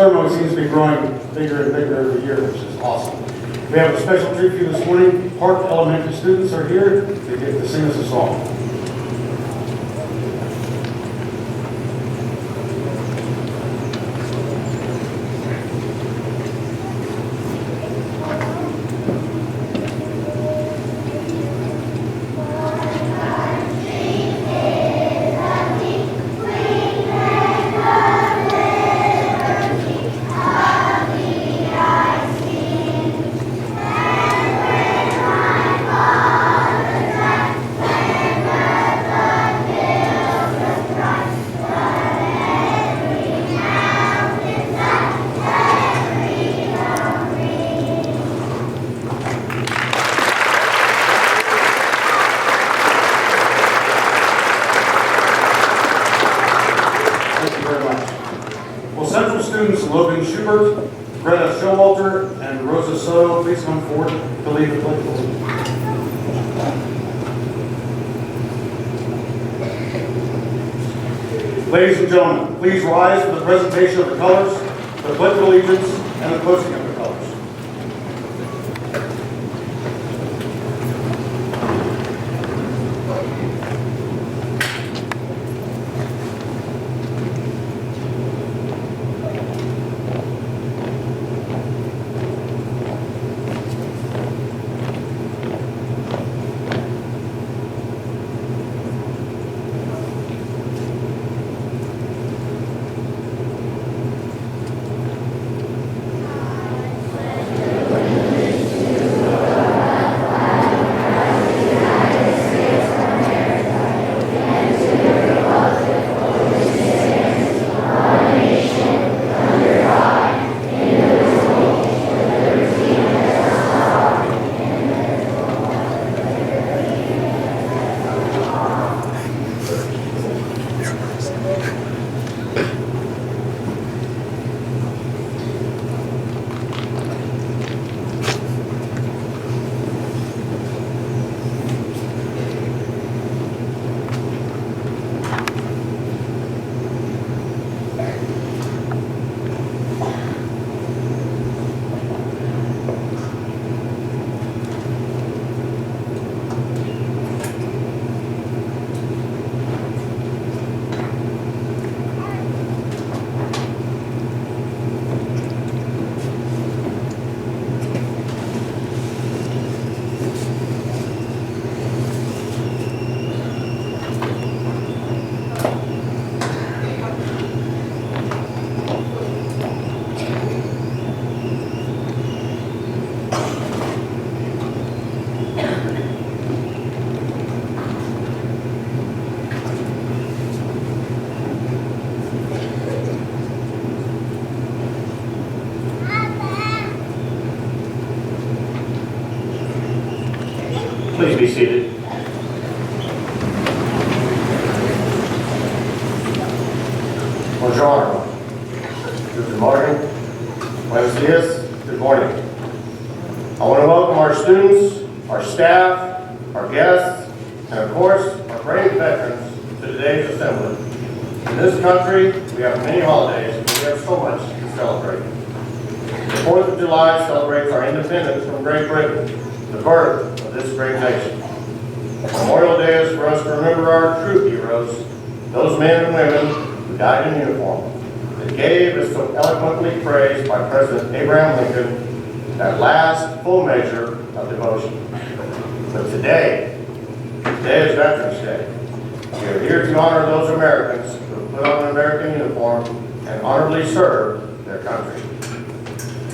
ceremony seems to be growing bigger and bigger every year, which is awesome. We have a special treat for you this morning. Park Elementary students are here to get to sing us a song. And Rosa Soto, please come forward to lead the pledge. Ladies and gentlemen, please rise for the presentation of the colors, the pledge of allegiance, and the posting of the colors. Please be seated. Buongiorno. Good morning. Buenos dias. Good morning. I want to welcome our students, our staff, our guests, and of course, our brave veterans to today's assembly. In this country, we have many holidays, and we have so much to celebrate. The 4th of July celebrates our independence from Great Britain, the birth of this great nation. Memorial Day is for us to remember our true heroes, those men and women who died in uniform, that gave, as so eloquently praised by President Abraham Lincoln, that last full measure of devotion. But today is Veterans Day. We are here to honor those Americans who have put on an American uniform and honorably served their country.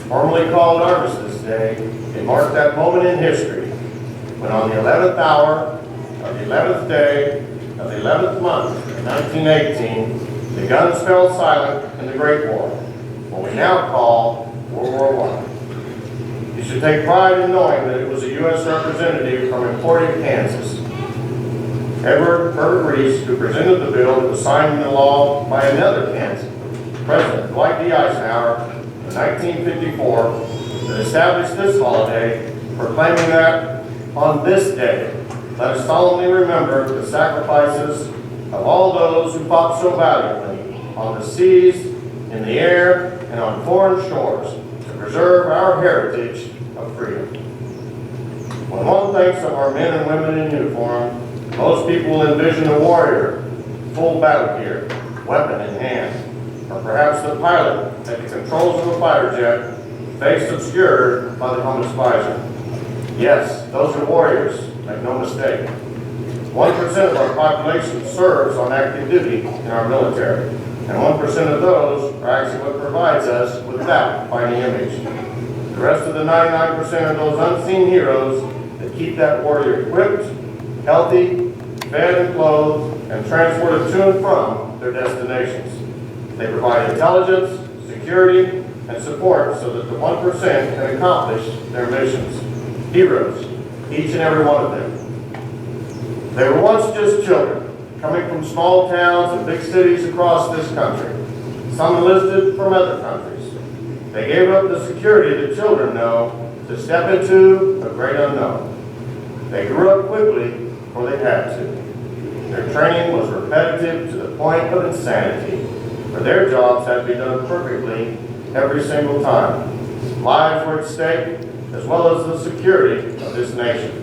Formally called Armistice Day, it marked that moment in history when on the 11th hour of the 11th day of the 11th month of 1918, the guns fell silent in the Great War, what we now call World War I. You should take pride in knowing that it was a U.S. representative from Emporia, Kansas, Edward Herbert Reese, who presented the bill that was signed into law by another Kansas, President Dwight D. Eisenhower, in 1954, that established this holiday, proclaiming that on this day, let us solemnly remember the sacrifices of all those who fought so valiantly on the seas, in the air, and on foreign shores to preserve our heritage of freedom. When one thinks of our men and women in uniform, most people envision a warrior, full battle gear, weapon in hand, or perhaps the pilot at the controls of a fighter jet, face obscured by the helmet's visor. Yes, those are warriors, make no mistake. 1% of our population serves on active duty in our military, and 1% of those are actually what provides us with that fighting image. The rest of the 99% are those unseen heroes that keep that warrior equipped, healthy, fed and clothed, and transported to and from their destinations. They provide intelligence, security, and support so that the 1% can accomplish their missions. Heroes, each and every one of them. They were once just children, coming from small towns and big cities across this country. Some enlisted from other countries. They gave up the security that children know to step into a great unknown. They grew up quickly, for they had to. Their training was repetitive to the point of insanity, for their jobs had to be done perfectly every single time. Lives were at stake, as well as the security of this nation.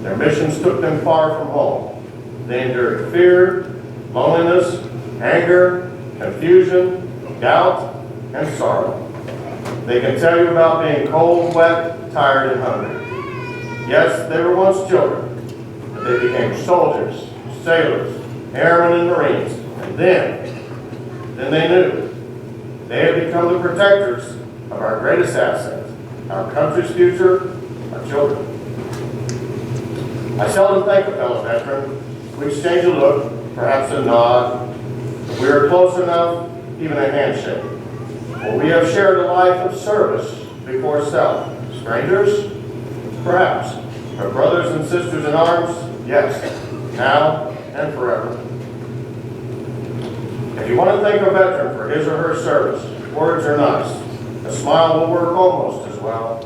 Their missions took them far from home. They endured fear, loneliness, anger, confusion, doubt, and sorrow. They can tell you about being cold, wet, tired, and hungry. Yes, they were once children, but they became soldiers, sailors, airmen, and Marines. And then they knew. They had become the protectors of our greatest asset, our country's future, our children. I seldom thank a fellow veteran. We exchange a look, perhaps a nod. If we are close enough, even a handshake. For we have shared a life of service before self. Strangers? Perhaps. But brothers and sisters in arms? Yes. Now and forever. If you want to thank a veteran for his or her service, words are nice. A smile will work almost as well.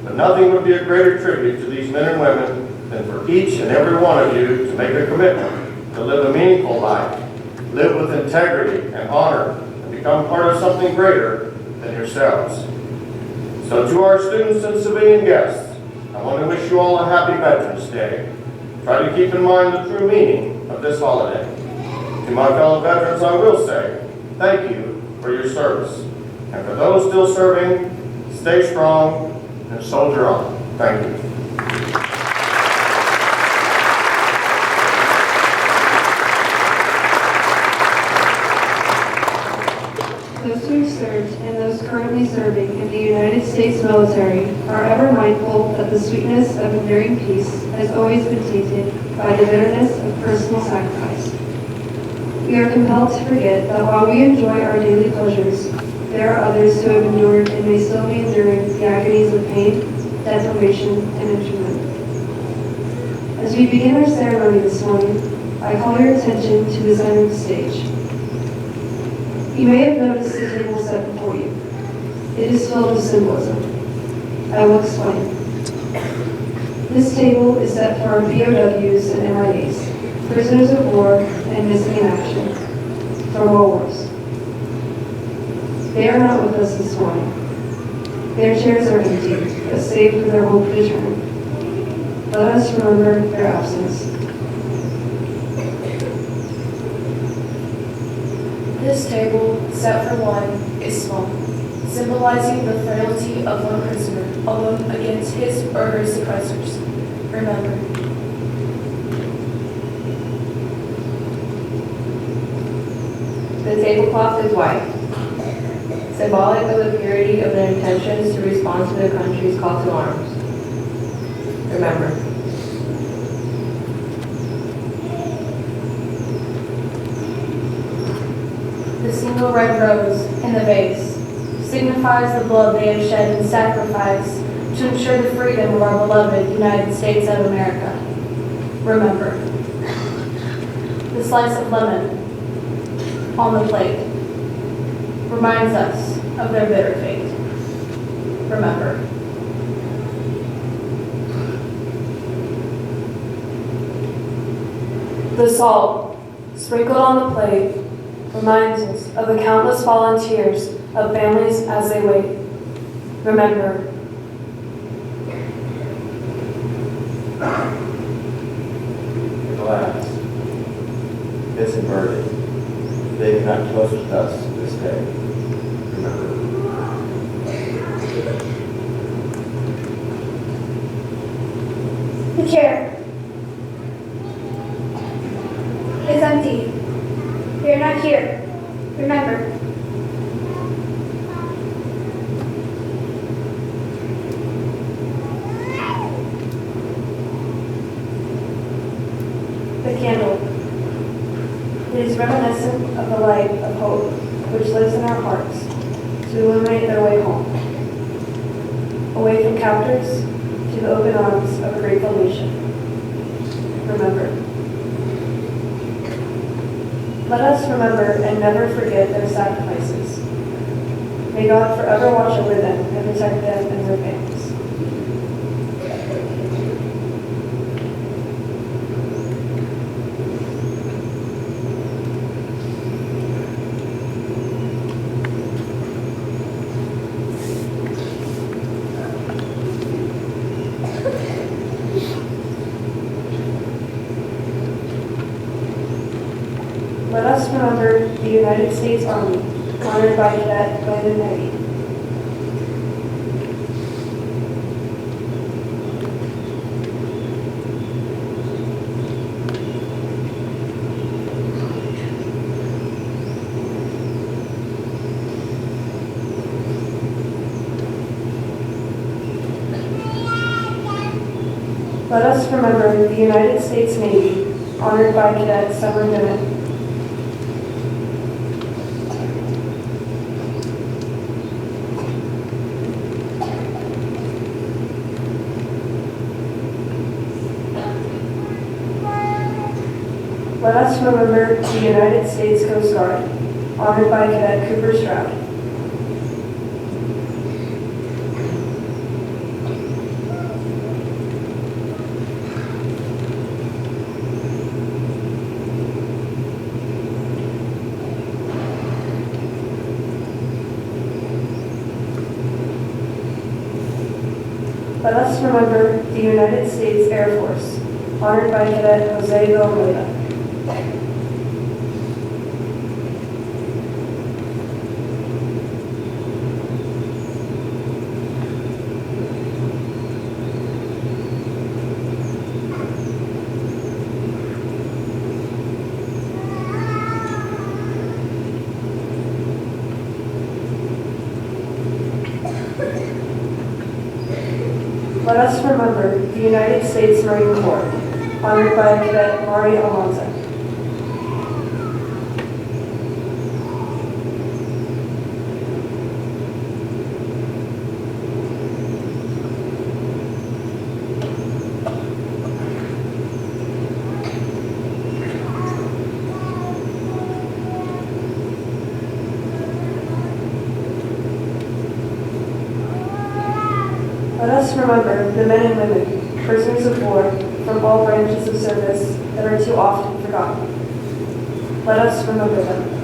But nothing would be a greater tribute to these men and women than for each and every one of you to make a commitment to live a meaningful life, live with integrity and honor, and become part of something greater than yourselves. So to our students and civilian guests, I want to wish you all a happy Veterans Day. Try to keep in mind the true meaning of this holiday. To my fellow veterans, I will say, thank you for your service. And for those still serving, stay strong and soldier on. Thank you. Those who have served and those currently serving in the United States military are ever mindful that the sweetness of enduring peace has always been tainted by the bitterness of personal sacrifice. We are compelled to forget that while we enjoy our daily pleasures, there are others who have endured and may still be enduring the agonies of pain, deprivation, and imprisonment. As we begin our ceremony this morning, I call your attention to the center of the stage. You may have noticed the table set before you. It is filled with symbolism. I will explain. This table is set for our POWs and MIAs, prisoners of war and missing in action, from all wars. They are not with us this morning. Their chairs are empty, but saved for their hope to return. Let us remember their absence. This table, set for one, is small, symbolizing the frailty of one prisoner alone against his or her suppressors. Remember. The tablecloth is white, symbolic of the purity of their intentions to respond to the country's call to arms. Remember. The single red rose in the vase signifies the blood they have shed in sacrifice to ensure the freedom of our beloved United States of America. Remember. The slice of lemon on the plate reminds us of their bitter fate. Remember. The salt sprinkled on the plate reminds us of the countless volunteers of families as they wait. Remember, The glass is inverted. They cannot close with us this day. Remember. The chair is empty. You're not here. Remember. the candle. It is reminiscent of the light of hope which lives in our hearts to illuminate their way home. Away from captors to the open arms of a grateful nation. Remember. Let us remember and never forget their sacrifices. May God forever watch over them and protect them and their families. Let us remember the United States Army, honored by Cadet Landon Navy. Let us remember the United States Navy, honored by Cadet Summer Bennett. Let us remember the United States Coast Guard, honored by Cadet Cooper Stroud. Let us remember the United States Air Force, honored by Cadet Jose Villanueva. Let us remember the United States Marine Corps, honored by Cadet Mari Alonso. Let us remember the men and women, prisoners of war from all branches of service that are too often forgotten. Let us remember them.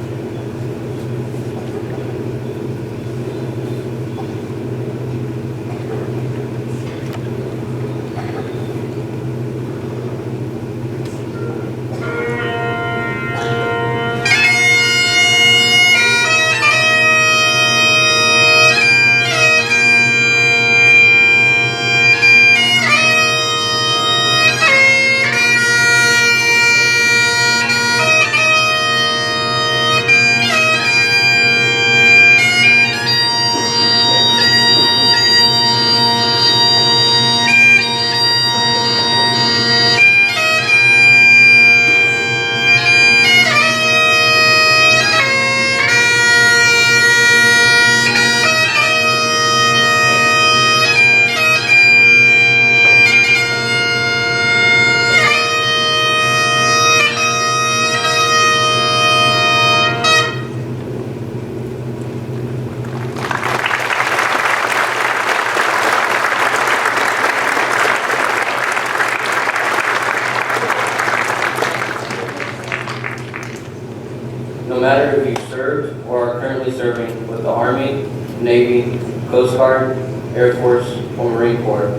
Coast Guard, Air Force, or Marine Corps,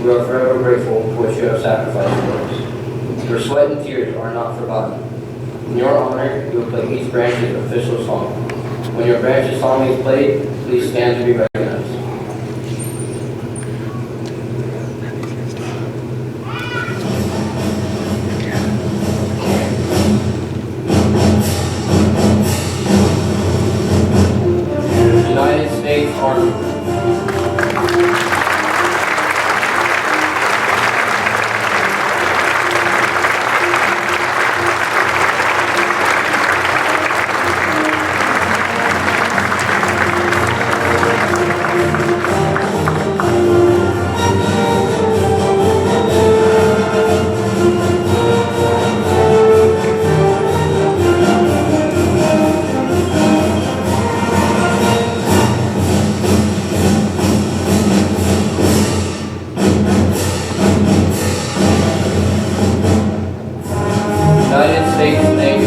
we are forever grateful for what you have sacrificed for us. Your sweat and tears are not forgotten. In your honor, we will play each branch's official song. When your branch's song is played, please stand to be recognized. United States Army. United States Navy.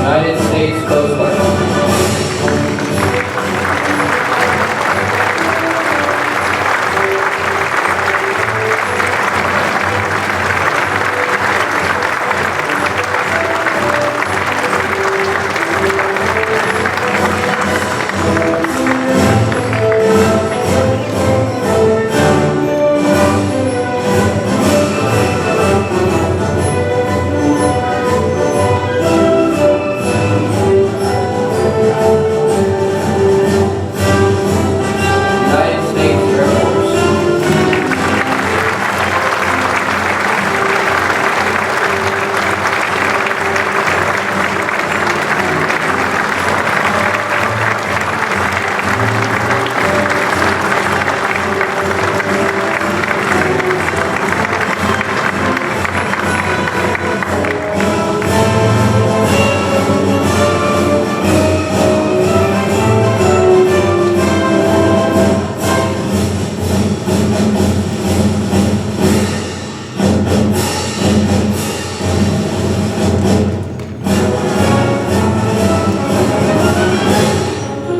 United States Coast Guard. United States Air Force.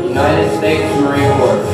United States Marine Corps.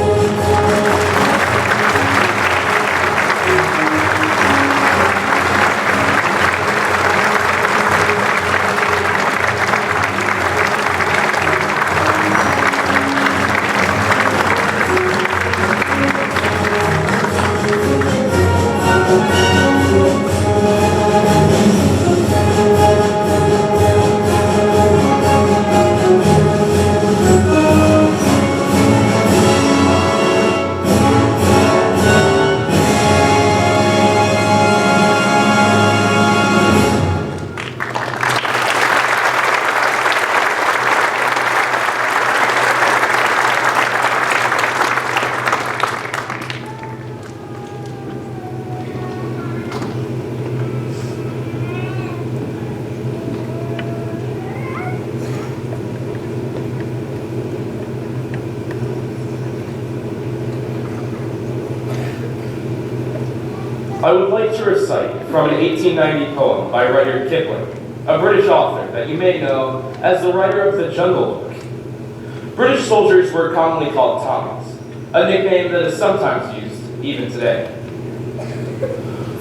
I would like to recite from an 1890 poem by Rudyard Kipling, a British author that you may know as the writer of the Jungle Book. British soldiers were commonly called Tommies, a nickname that is sometimes used even today.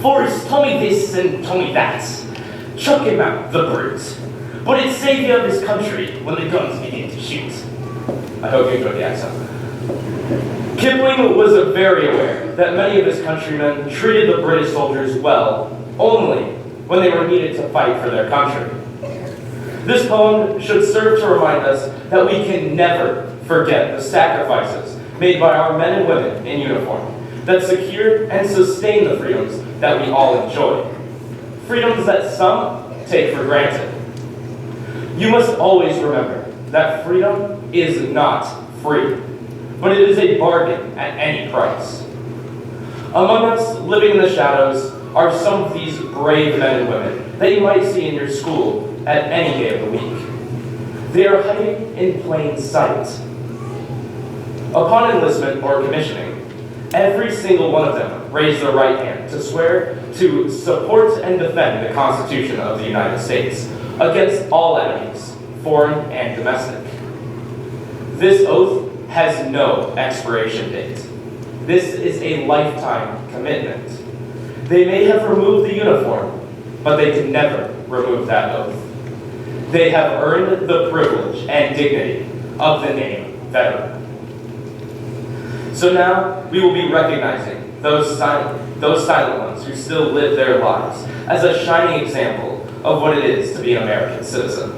Forrest, tell me this and tell me that. Chuck him out, the brute. But it's savior of his country when the guns begin to shoot. I hope you enjoyed the accent. Kipling was very aware that many of his countrymen treated the British soldiers well only when they were needed to fight for their country. This poem should serve to remind us that we can never forget the sacrifices made by our men and women in uniform that secured and sustained the freedoms that we all enjoy. Freedoms that some take for granted, You must always remember that freedom is not free, but it is a bargain at any price. Among us, living in the shadows, are some of these brave men and women that you might see in your school at any day of the week. They are hiding in plain sight. Upon enlistment or commissioning, every single one of them raised their right hand to swear to support and defend the Constitution of the United States against all enemies, foreign and domestic. This oath has no expiration date. This is a lifetime commitment. They may have removed the uniform, but they can never remove that oath. They have earned the privilege and dignity of the name veteran. So now we will be recognizing those silent ones who still live their lives as a shining example of what it is to be an American citizen.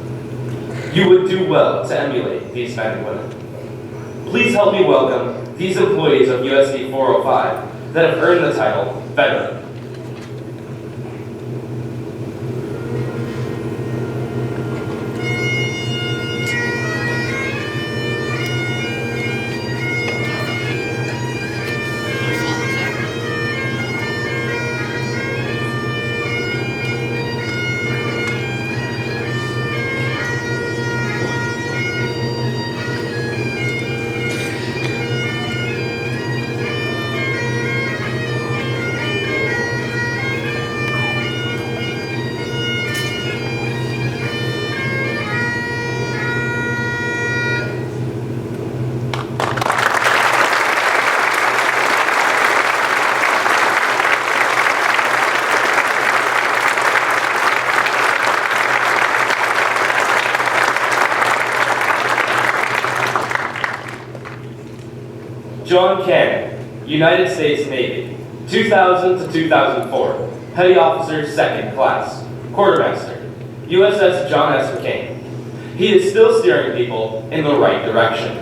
You would do well to emulate these men and women. Please help me welcome these employees of USD 405 that have earned the title Veteran. John Cannon, United States Navy, 2000 to 2004, Petty Officer 2nd Class, Quartermaster, USS John S. McCain. He is still steering people in the right direction.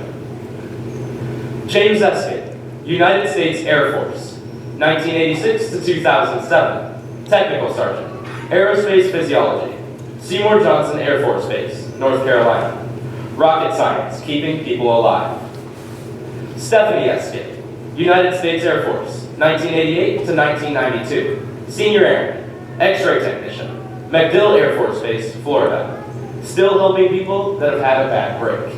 James Eskin, United States Air Force, 1986 to 2007, Technical Sergeant, Aerospace Physiology, Seymour Johnson Air Force Base, North Carolina, Rocket Science, keeping people alive. Stephanie Eskin, United States Air Force, 1988 to 1992, Senior Airman, X-ray Technician, MacDill Air Force Base, Florida, still helping people that have had a bad break.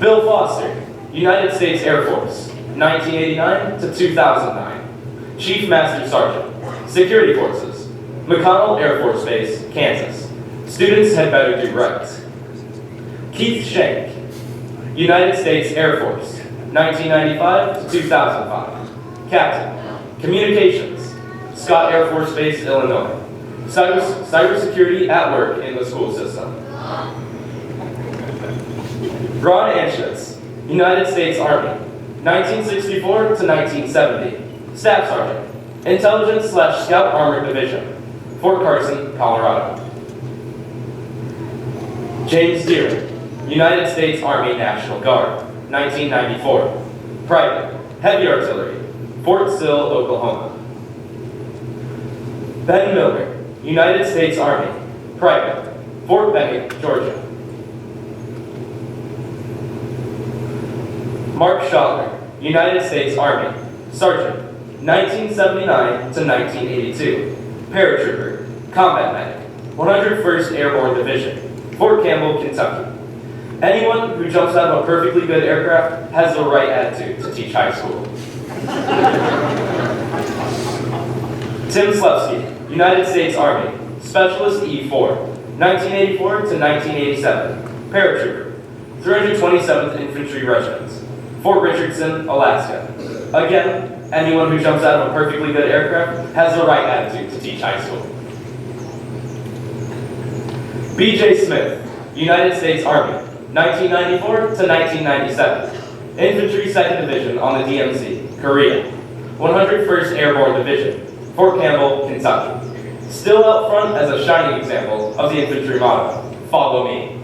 Bill Foster, United States Air Force, 1989 to 2009, Chief Master Sergeant, Security Forces, McConnell Air Force Base, Kansas. Students had better do right. Keith Schenck, United States Air Force, 1995 to 2005, Captain, Communications, Scott Air Force Base, Illinois, Cybersecurity at work in the school system. Ron Anschutz, United States Army, 1964 to 1970, Staff Sergeant, Intelligence/Scout Armored Division, Fort Carson, Colorado. James Deere, United States Army National Guard, 1994, Private, Heavy Artillery, Fort Sill, Oklahoma. Ben Miller, United States Army, Private, Fort Benning, Georgia. Mark Schottler, United States Army, Sergeant, 1979 to 1982, Paratrooper, Combat Medic, 101st Airborne Division, Fort Campbell, Kentucky. Anyone who jumps out of a perfectly good aircraft has the right attitude to teach high school. Tim Slevsky, United States Army, Specialist E4, 1984 to 1987, Paratrooper, 327th Infantry Regiment, Fort Richardson, Alaska. Again, anyone who jumps out of a perfectly good aircraft has the right attitude to teach high school. B.J. Smith, United States Army, 1994 to 1997, Infantry 2nd Division on the DMZ, Korea, 101st Airborne Division, Fort Campbell, Kentucky. Still out front as a shining example of the infantry motto, follow me.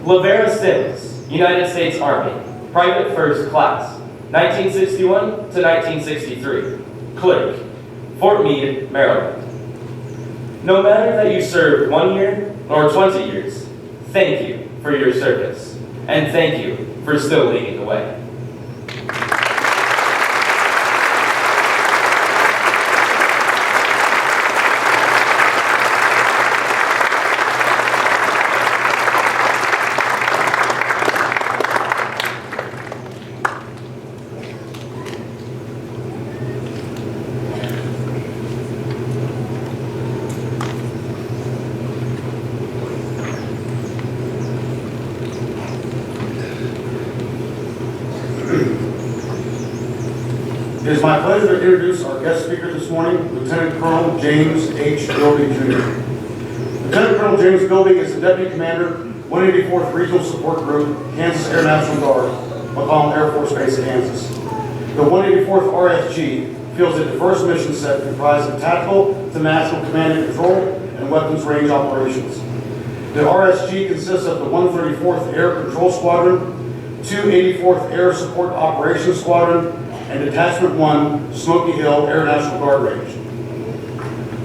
Lavera Sims, United States Army, Private 1st Class, 1961 to 1963, Clerk, Fort Meade, Maryland. No matter that you served 1 year or 20 years, thank you for your service, and thank you for still leading the way. It is my pleasure to introduce our guest speaker this morning, Lieutenant Colonel James H. Bilby, Jr. Lieutenant Colonel James Bilby is the Deputy Commander, 184th Regional Support Group, Kansas Air National Guard, McCollum Air Force Base, Kansas. The 184th RSG fields a diverse mission set comprised of tactical to national command and control and weapons range operations. The RSG consists of the 134th Air Control Squadron, 284th Air Support Operations Squadron, and Detachment 1, Smoky Hill Air National Guard Range.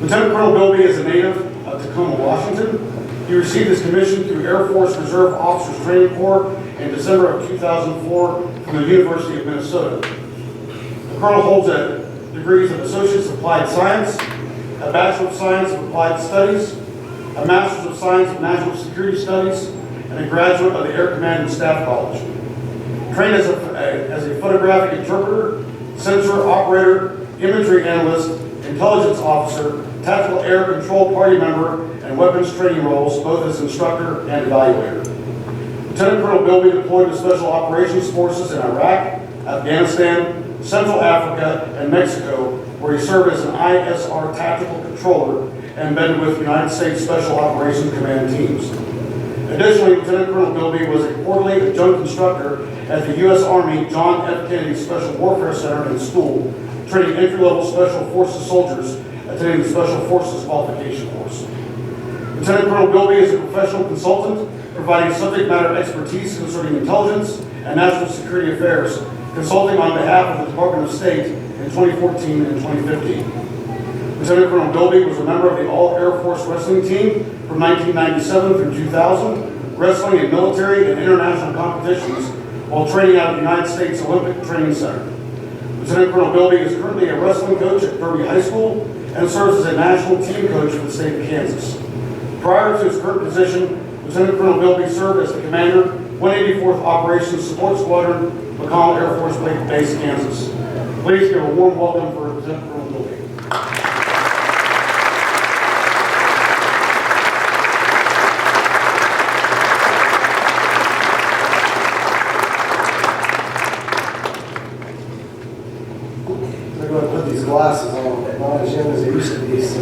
Lieutenant Colonel Bilby is a native of Tacoma, Washington. He received his commission through Air Force Reserve Officers Training Corps in December of 2004 from the University of Minnesota. The Colonel holds degrees of Associates of Applied Science, a Bachelor of Science of Applied Studies, a Master's of Science of National Security Studies, and a graduate of the Air Command and Staff College. Trained as a photographic interpreter, sensor operator, imagery analyst, intelligence officer, tactical air control party member, and weapons training roles, both as instructor and evaluator. Lieutenant Colonel Bilby deployed to Special Operations Forces in Iraq, Afghanistan, Central Africa, and Mexico, where he served as an ISR tactical controller and embedded with United States Special Operations Command teams. Additionally, Lieutenant Colonel Bilby was a quarterly adjunct instructor at the U.S. Army John F. Kennedy Special Warfare Center and School, training entry-level Special Forces soldiers attending the Special Forces Qualification Course. Lieutenant Colonel Bilby is a professional consultant, providing subject matter expertise concerning intelligence and national security affairs, consulting on behalf of the Department of State in 2014 and 2015. Lieutenant Colonel Bilby was a member of the All Air Force Wrestling Team from 1997 through 2000, wrestling in military and international competitions while training out of the United States Olympic Training Center. Lieutenant Colonel Bilby is currently a wrestling coach at Derby High School and serves as a national team coach for the state of Kansas. Prior to his current position, Lieutenant Colonel Bilby served as the commander, 184th Operations Support Squadron, McCollum Air Force Base, Kansas. Please give a warm welcome for Lieutenant Colonel Bilby. Put these glasses on, not as young as they used to be, so.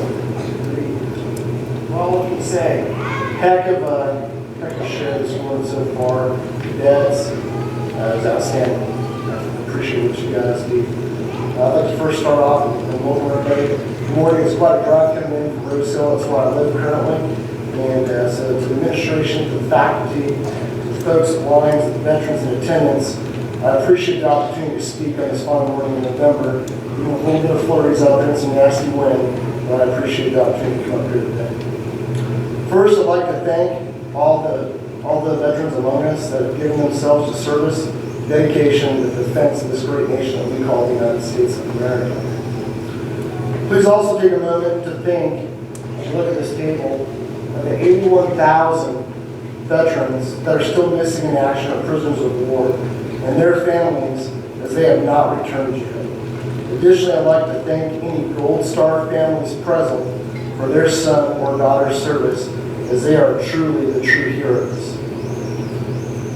Well, what can you say? Heck of a show this morning so far. Dads, it was outstanding. I appreciate what you guys do. I'd like to first start off and welcome everybody. Good morning. It's quite a drive coming in from Rose Hill. That's where I live currently. And so to the administration, to the faculty, to the folks at Lyons, the veterans in attendance, I appreciate the opportunity to speak on this final morning in November. A little bit of flurries out there and some nasty wind, but I appreciate the opportunity to come up here today. First, I'd like to thank all the veterans among us that have given themselves to service, dedication, and the defense of this great nation that we call the United States of America. Please also take a moment to think, as you look at this table, of the 81,000 veterans that are still missing in action or prisoners of war, and their families as they have not returned yet. Additionally, I'd like to thank any Gold Star families present for their son or daughter's service, as they are truly the true heroes.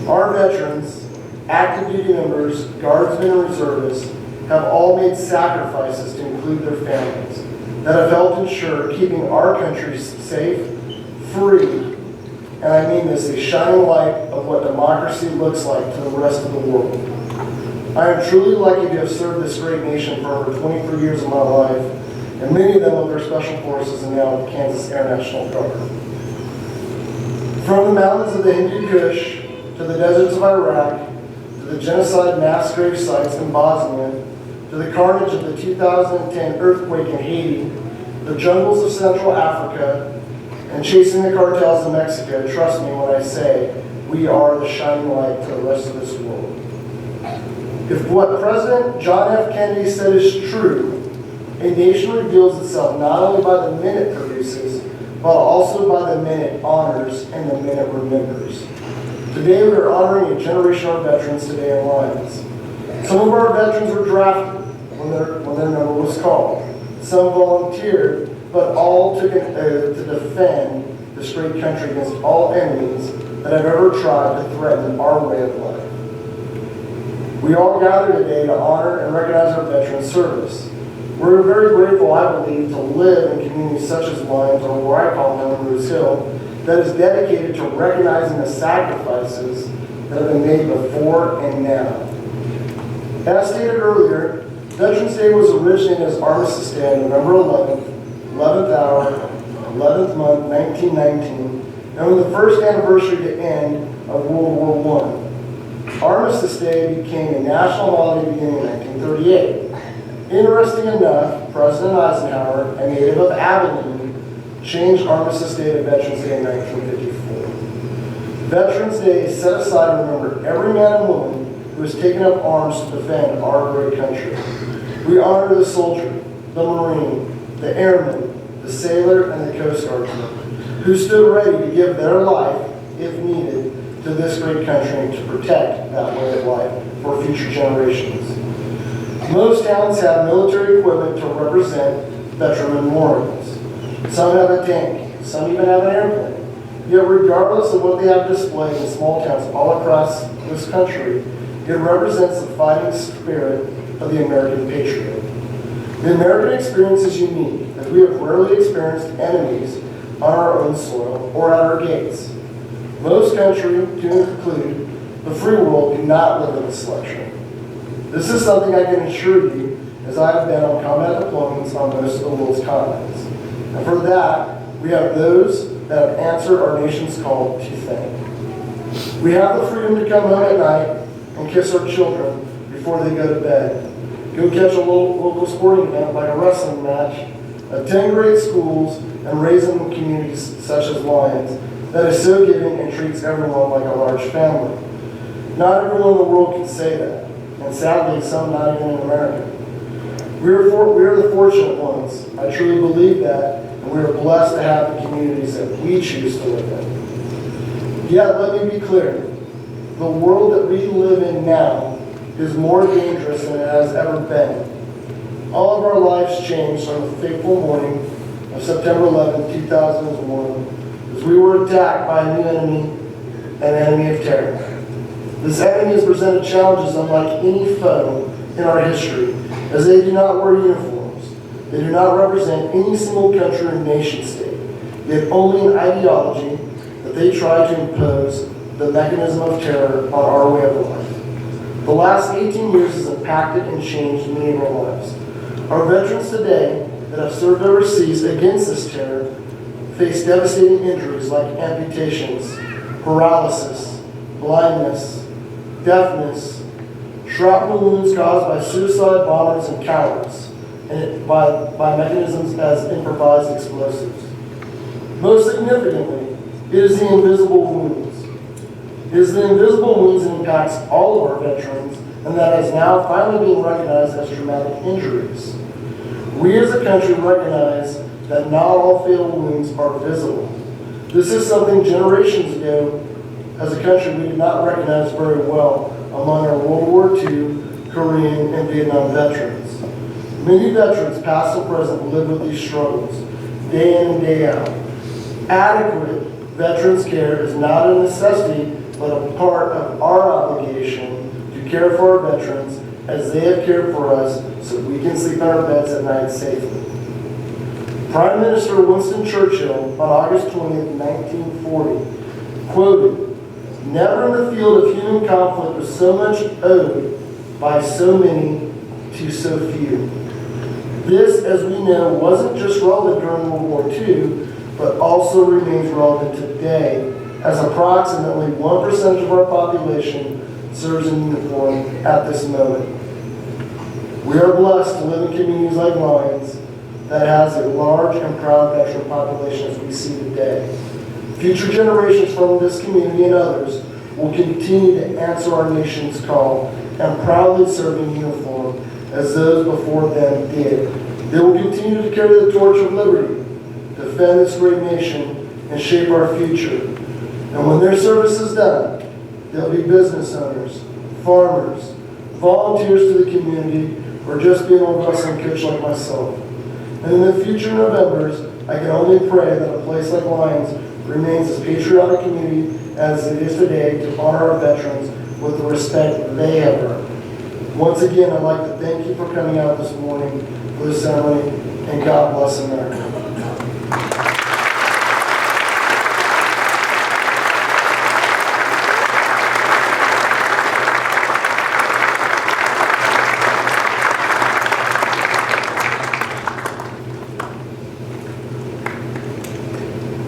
Our veterans, active duty members, guardsmen, and reservists have all made sacrifices to include their families that have helped ensure keeping our country safe, free, and I mean this, a shining light of what democracy looks like to the rest of the world. I am truly lucky to have served this great nation for over 23 years of my life, and many of them with their special forces and now with the Kansas Air National Guard. From the mountains of the Hindu Kush to the deserts of Iraq, to the genocide mass grave sites in Bosnia, to the carnage of the 2010 earthquake in Haiti, the jungles of Central Africa, and chasing the cartels in Mexico, trust me when I say we are the shining light to the rest of this world. If what President John F. Kennedy said is true, a nation reveals itself not only by the men it produces, but also by the men it honors and the men it remembers. Today we are honoring a generation of veterans today in Lyons. Some of our veterans were drafted when their number was called. Some volunteered, but all took an oath to defend this great country against all enemies that have ever tried to threaten our way of life. We all gather today to honor and recognize our veterans' service. We're very grateful, I believe, to live in communities such as Lyons, or where I call home, Roos Hill, that is dedicated to recognizing the sacrifices that have been made before and now. As stated earlier, Veterans Day was originated as Armistice Day on November 11th, 11th hour, 11th month, 1919, and was the first anniversary to end of World War I. Armistice Day became a national holiday beginning in 1938. Interesting enough, President Eisenhower, a native of Abilene, changed Armistice Day to Veterans Day in 1954. Veterans Day is set aside to remember every man and woman who has taken up arms to defend our great country. We honor the soldier, the Marine, the airman, the sailor, and the Coast Guardsman, who stood ready to give their life, if needed, to this great country and to protect that way of life for future generations. Most towns have military equipment to represent veteran memorials. Some have a tank, some even have an airplane. Yet regardless of what they have displayed in small towns all across this country, it represents the fighting spirit of the American patriot. The American experience is unique, as we have rarely experienced enemies on our own soil or at our gates. Most countries, to include the free world, do not live in this luxury. This is something I can assure you, as I have been on combat deployments on most of the world's continents. And for that, we have those that have answered our nation's call to thank. We have the freedom to come home at night and kiss our children before they go to bed. Go catch a local sporting event like a wrestling match, attend great schools, and raise them in communities such as Lyons that is so giving and treats everyone like a large family. Not everyone in the world can say that, and sadly, some not even in America. We are the fortunate ones. I truly believe that, and we are blessed to have the communities that we choose to live in. Yet, let me be clear. The world that we live in now is more dangerous than it has ever been. All of our lives changed on the fateful morning of September 11, 2001, as we were attacked by a new enemy, an enemy of terror. This enemy has presented challenges unlike any foe in our history, as they do not wear uniforms. They do not represent any single country or nation state, yet only an ideology that they try to impose the mechanism of terror on our way of life. The last 18 years has impacted and changed many of our lives. Our veterans today that have served overseas against this terror face devastating injuries like amputations, paralysis, blindness, deafness, shrapnel wounds caused by suicide bombers and cowards, and by mechanisms as improvised explosives. Most significantly, it is the invisible wounds. It is the invisible wounds that impacts all of our veterans, and that is now finally being recognized as traumatic injuries. We as a country recognize that not all fatal wounds are visible. This is something generations ago, as a country, we did not recognize very well among our World War II, Korean, and Vietnam veterans. Many veterans, past and present, live with these struggles, day in and day out. Adequate veterans care is not a necessity, but a part of our obligation to care for our veterans as they have cared for us so we can sleep in our beds at night safely. Prime Minister Winston Churchill, on August 20th, 1940, quoted, "Never in the field of human conflict was so much owed by so many to so few." This, as we know, wasn't just relevant during World War II, but also remains relevant today, as approximately 1% of our population serves in uniform at this moment. We are blessed to live in communities like Lyons, that has a large and proud veteran population as we see today. Future generations from this community and others will continue to answer our nation's call and proudly serve in uniform as those before them did. They will continue to carry the torch of liberty, defend this great nation, and shape our future. And when their service is done, they'll be business owners, farmers, volunteers to the community, or just being old wrestling coach like myself. And in the future Novembers, I can only pray that a place like Lyons remains as patriotic community as it is today to honor our veterans with the respect they have earned. Once again, I'd like to thank you for coming out this morning for the ceremony, and God bless America.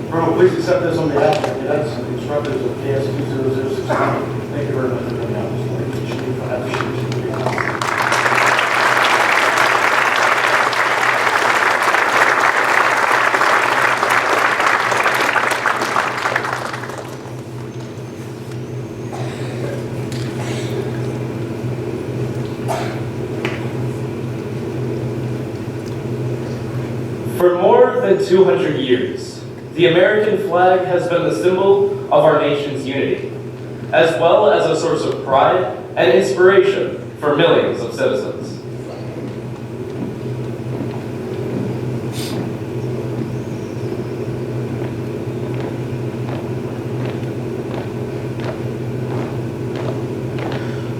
Colonel, please accept this on behalf of the cadets and instructors of KSQ 0069. Thank you very much for coming out this morning. Chief, I have to shoot you. For more than 200 years, the American flag has been the symbol of our nation's unity, as well as a source of pride and inspiration for millions of citizens.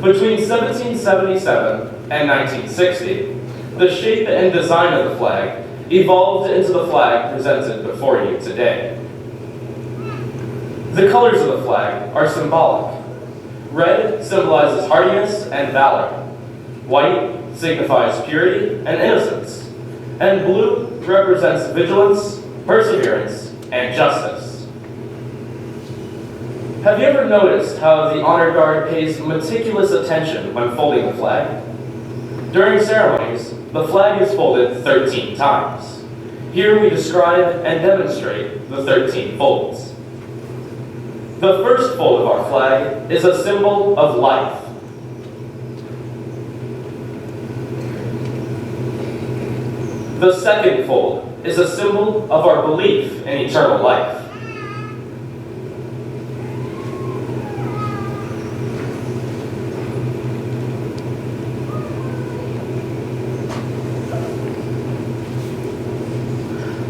Between 1777 and 1960, the shape and design of the flag evolved into the flag presented before you today. The colors of the flag are symbolic. Red symbolizes hardiness and valor. White signifies purity and innocence. And blue represents vigilance, perseverance, and justice. Have you ever noticed how the honor guard pays meticulous attention when folding the flag? During ceremonies, the flag is folded 13 times. Here we describe and demonstrate the 13 folds. The first fold of our flag is a symbol of life. The second fold is a symbol of our belief in eternal life.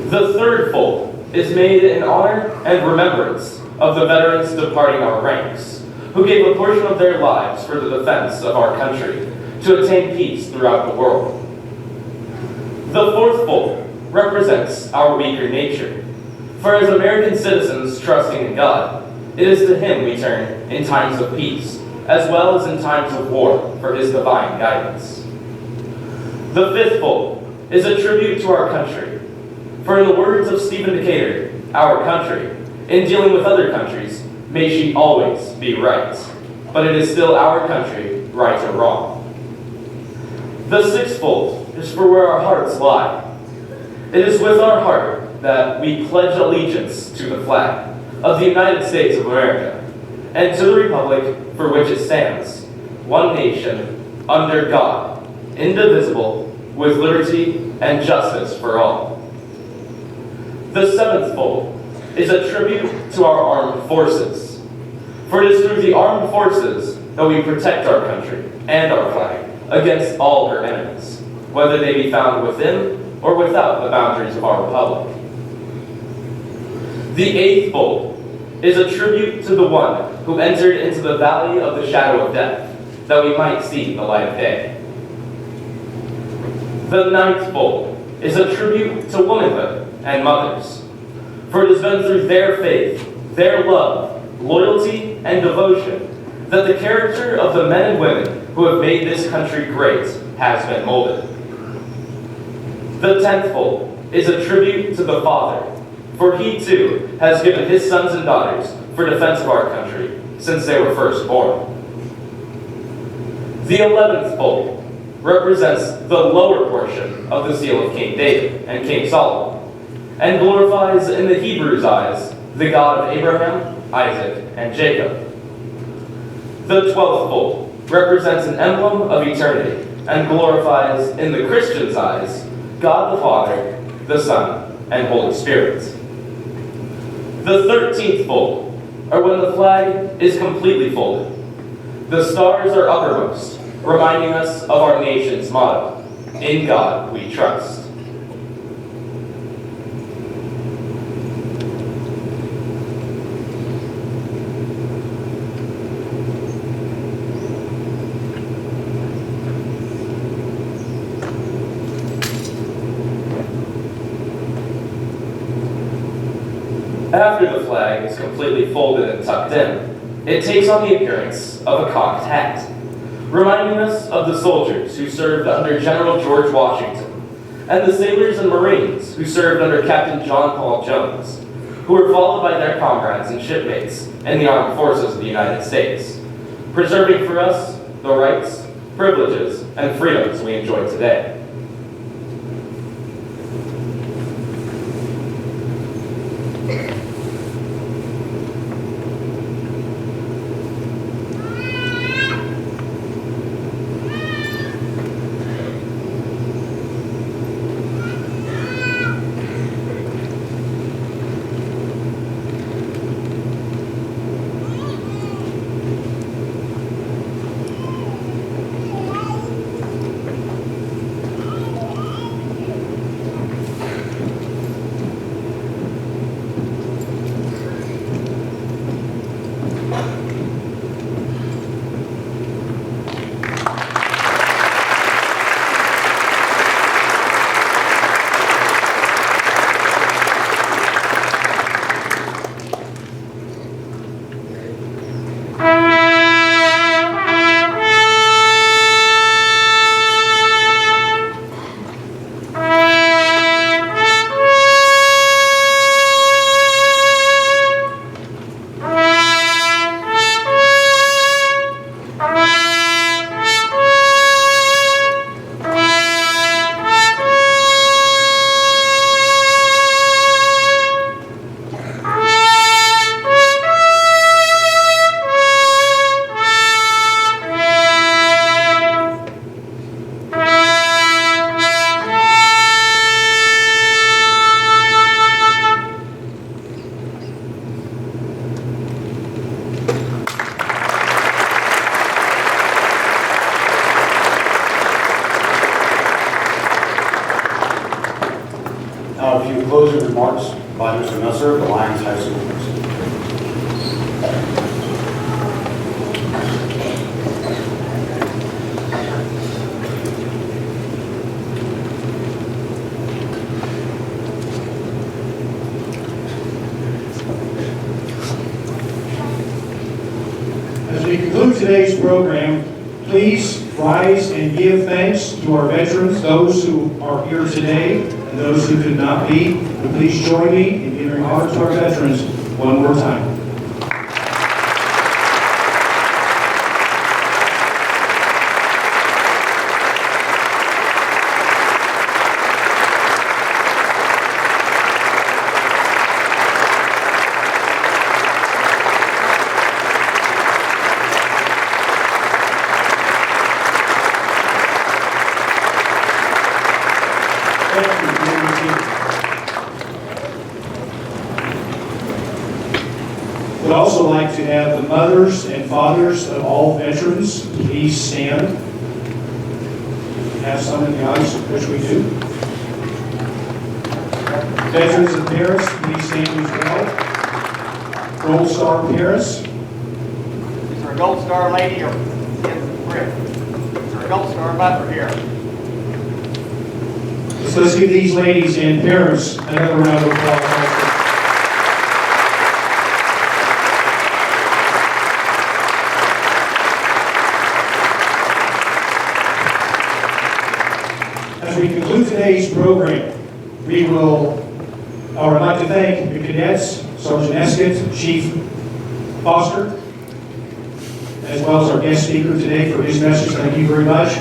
The third fold is made in honor and remembrance of the veterans departing our ranks, who gave a portion of their lives for the defense of our country to attain peace throughout the world. The fourth fold represents our weaker nature, for as American citizens trusting in God, it is to Him we turn in times of peace, as well as in times of war for His divine guidance. The fifth fold is a tribute to our country. For in the words of Stephen Decatur, our country, in dealing with other countries, may she always be right. But it is still our country, right or wrong. The sixth fold is for where our hearts lie. It is with our heart that we pledge allegiance to the flag of the United States of America and to the republic for which it stands, one nation, under God, indivisible, with liberty and justice for all. The seventh fold is a tribute to our armed forces. For it is through the armed forces that we protect our country and our flag against all her enemies, whether they be found within or without the boundaries of our republic. The eighth fold is a tribute to the one who entered into the valley of the shadow of death, that we might see the light of day. The ninth fold is a tribute to womanhood and mothers. For it has been through their faith, their love, loyalty, and devotion that the character of the men and women who have made this country great has been molded. The 10th fold is a tribute to the Father, for He too has given His sons and daughters for defense of our country since they were first born. The 11th fold represents the lower portion of the seal of King David and King Solomon, and glorifies in the Hebrews' eyes the God of Abraham, Isaac, and Jacob. The 12th bowl represents an emblem of eternity and glorifies in the Christian's eyes God the Father, the Son, and Holy Spirit. The 13th bowl are when the flag is completely folded. The stars are uppermost, reminding us of our nation's motto, "In God we trust." After the flag is completely folded and tucked in, it takes on the appearance of a cocked hat, reminding us of the soldiers who served under General George Washington, and the sailors and Marines who served under Captain John Paul Jones, who were followed by their comrades and shipmates in the armed forces of the United States, preserving for us the rights, privileges, and freedoms we enjoy today. Now, a few closing remarks by Mr. Messer of the Lyons High School Principal. As we conclude today's program, please rise and give thanks to our veterans, those who are here today and those who could not be. And please join me in giving honor to our veterans one more time. Would also like to have the mothers and fathers of all veterans please stand. We have some in the audience, which we do. Veterans and parents, please stand as well. Gold Star parents. Is there a Gold Star lady or Rick? Is there a Gold Star mother here? So let's give these ladies and parents another round of applause. As we conclude today's program, I would like to thank the cadets, Sergeant Escott, Chief Foster, as well as our guest speaker today for his message. Thank you very much.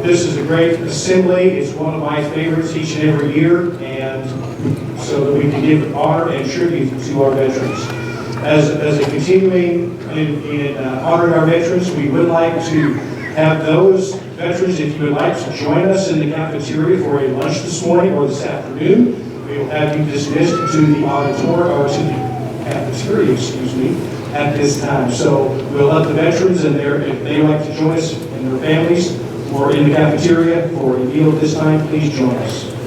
This is a great assembly. It's one of my favorites each and every year, and so that we can give honor and tribute to our veterans. As a continuing in honoring our veterans, we would like to have those veterans, if you would like to join us in the cafeteria for a lunch this morning or this afternoon, we will have you dismissed to the auditorium, or to the cafeteria, excuse me, at this time. So we'll let the veterans and if they like to join us and their families or in the cafeteria for a meal at this time, please join us.